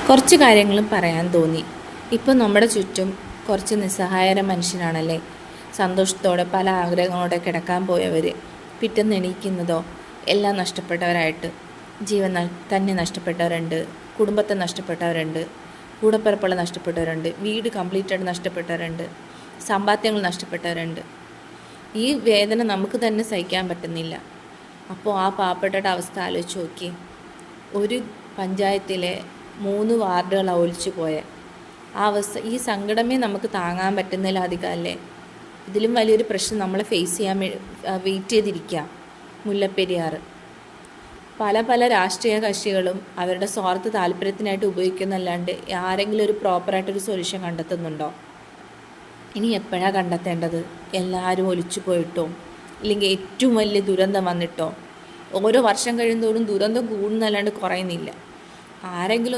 കുറച്ച് കാര്യങ്ങളും പറയാൻ തോന്നി. ഇപ്പം നമ്മുടെ ചുറ്റും കുറച്ച് നിസ്സഹായര മനുഷ്യനാണല്ലേ. സന്തോഷത്തോടെ പല ആഗ്രഹങ്ങളോടെ കിടക്കാൻ പോയവർ പിറ്റേന്ന് എണീക്കുന്നതോ എല്ലാം നഷ്ടപ്പെട്ടവരായിട്ട്. ജീവൻ തന്നെ നഷ്ടപ്പെട്ടവരുണ്ട്, കുടുംബത്തെ നഷ്ടപ്പെട്ടവരുണ്ട്, കൂടപ്പിറപ്പുകളെ നഷ്ടപ്പെട്ടവരുണ്ട്, വീട് കംപ്ലീറ്റായിട്ട് നഷ്ടപ്പെട്ടവരുണ്ട്, സമ്പാദ്യങ്ങൾ നഷ്ടപ്പെട്ടവരുണ്ട്. ഈ വേദന നമുക്ക് തന്നെ സഹിക്കാൻ പറ്റുന്നില്ല. അപ്പോൾ ആ പാവപ്പെട്ടവരുടെ അവസ്ഥ ആലോചിച്ച് നോക്കി. ഒരു പഞ്ചായത്തിലെ 3 വാർഡുകൾ ഒലിച്ചു പോയ ആ അവസ്ഥ, ഈ സങ്കടമേ നമുക്ക് താങ്ങാൻ പറ്റുന്നതിലധികം അല്ലേ. ഇതിലും വലിയൊരു പ്രശ്നം നമ്മളെ ഫേസ് ചെയ്യാൻ വെയിറ്റ് ചെയ്തിരിക്കുക. മുല്ലപ്പെരിയാർ പല പല രാഷ്ട്രീയ കക്ഷികളും അവരുടെ സ്വാർത്ഥ താല്പര്യത്തിനായിട്ട് ഉപയോഗിക്കുന്നല്ലാണ്ട് ആരെങ്കിലും ഒരു പ്രോപ്പറായിട്ടൊരു സൊല്യൂഷൻ കണ്ടെത്തുന്നുണ്ടോ? ഇനി എപ്പോഴാണ് കണ്ടെത്തേണ്ടത്? എല്ലാവരും ഒലിച്ചു പോയിട്ടോ ഇല്ലെങ്കിൽ ഏറ്റവും വലിയ ദുരന്തം വന്നിട്ടോ? ഓരോ വർഷം കഴിയുന്തോറും ദുരന്തം കൂടുന്നല്ലാണ്ട് കുറയുന്നില്ല. ആരെങ്കിലും ഒന്ന്